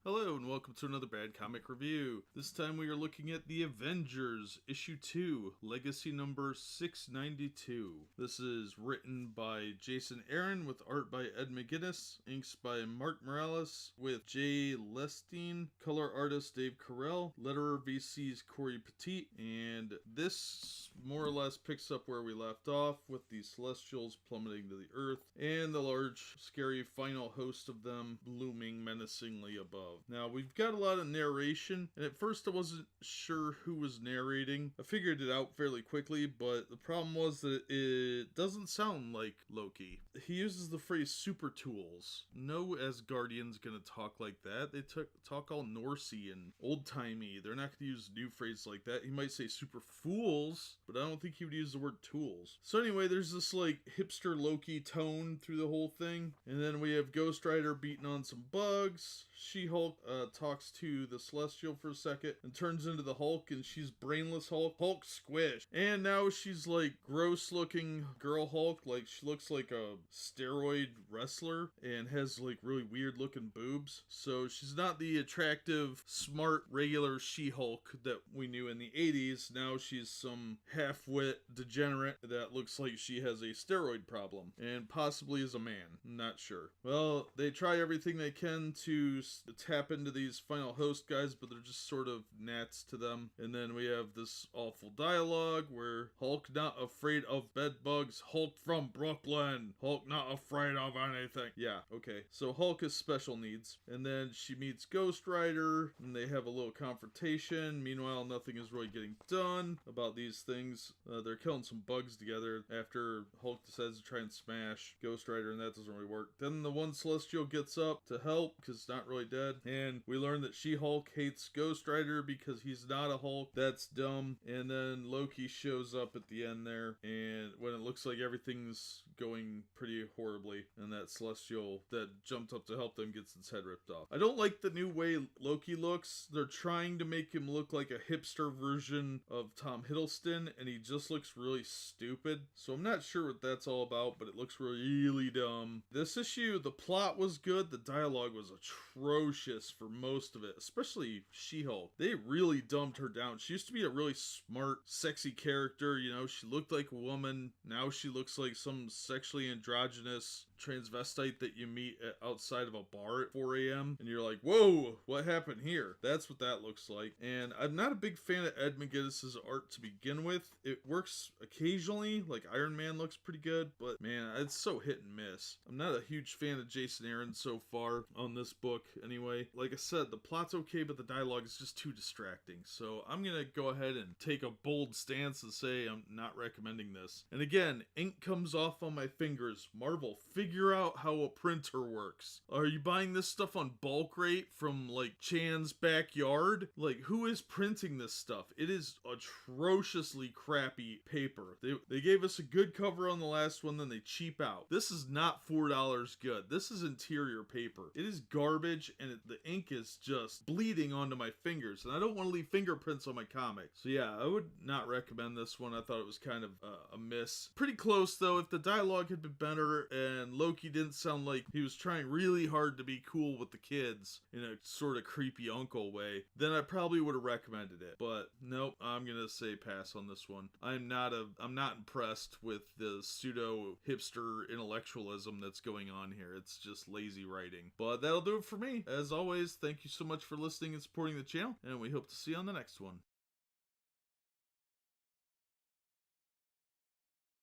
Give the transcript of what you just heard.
Hello and welcome to another Bad Comic Review. This time we are looking at The Avengers, Issue 2, Legacy number 692. This is written by Jason Aaron with art by Ed McGuinness, inks by Mark Morales with Jay Lestine, color artist Dave Carell, letterer VC's Corey Petit, and this more or less picks up where we left off with the Celestials plummeting to the Earth and the large, scary final host of them looming menacingly above. Now, we've got a lot of narration, and at first I wasn't sure who was narrating. I figured it out fairly quickly, but the problem was that it doesn't sound like Loki. He uses the phrase super tools. No Asgardian's gonna talk like that. They talk all Norsey and old-timey. They're not gonna use new phrases like that. He might say super fools, but I don't think he would use the word tools. So anyway, there's this like hipster Loki tone through the whole thing, and then we have Ghost Rider beating on some bugs. She-Hulk talks to the Celestial for a second and turns into the Hulk, and she's brainless Hulk. Hulk squish. And now she's like gross looking girl Hulk, like she looks like a steroid wrestler and has like really weird looking boobs. So she's not the attractive, smart, regular She-Hulk that we knew in the 80s. Now she's some half-wit degenerate that looks like she has a steroid problem and possibly is a man. I'm not sure. Well, they try everything they can to tap into these final host guys, but they're just sort of gnats to them. And then we have this awful dialogue where Hulk not afraid of bed bugs, Hulk from Brooklyn, Hulk not afraid of anything. Yeah, okay. So Hulk has special needs. And then she meets Ghost Rider, and they have a little confrontation. Meanwhile, nothing is really getting done about these things. They're killing some bugs together after Hulk decides to try and smash Ghost Rider, and that doesn't really work. Then the one Celestial gets up to help, because it's not really dead. And we learn that She-Hulk hates Ghost Rider because he's not a Hulk. That's dumb. And then Loki shows up at the end there, and when it looks like everything's going pretty horribly, and that Celestial that jumped up to help them gets its head ripped off. I don't like the new way Loki looks. They're trying to make him look like a hipster version of Tom Hiddleston, and he just looks really stupid. So I'm not sure what that's all about, but it looks really dumb. This issue, the plot was good. The dialogue was atrocious for most of it, especially She-Hulk. They really dumbed her down. She used to be a really smart, sexy character. You know, she looked like a woman. Now she looks like some sexually androgynous transvestite that you meet outside of a bar at 4 a.m. And you're like, whoa, what happened here? That's what that looks like. And I'm not a big fan of Ed McGuinness' art to begin with. It works occasionally, like Iron Man looks pretty good, but man, it's so hit and miss. I'm not a huge fan of Jason Aaron so far on this book anyway. Like I said, the plot's okay, but the dialogue is just too distracting. So I'm gonna go ahead and take a bold stance and say I'm not recommending this. And again, ink comes off on my fingers. Marvel, figure out how a printer works. Are you buying this stuff on bulk rate from like Chan's backyard? Like, who is printing this stuff? It is atrociously crappy paper. They gave us a good cover on the last one, then they cheap out. This is not $4 good. This is interior paper. It is garbage, and the ink is just bleeding onto my fingers, and I don't want to leave fingerprints on my comic. So yeah, I would not recommend this one. I thought it was kind of a miss. Pretty close though. If the dialogue had been better and Loki didn't sound like he was trying really hard to be cool with the kids in a sort of creepy uncle way, then I probably would have recommended it. But nope, I'm gonna say pass on this one. I'm not impressed with the pseudo hipster intellectualism that's going on here. It's just lazy writing. But that'll do it for me. As always, thank you so much for listening and supporting the channel, and we hope to see you on the next one.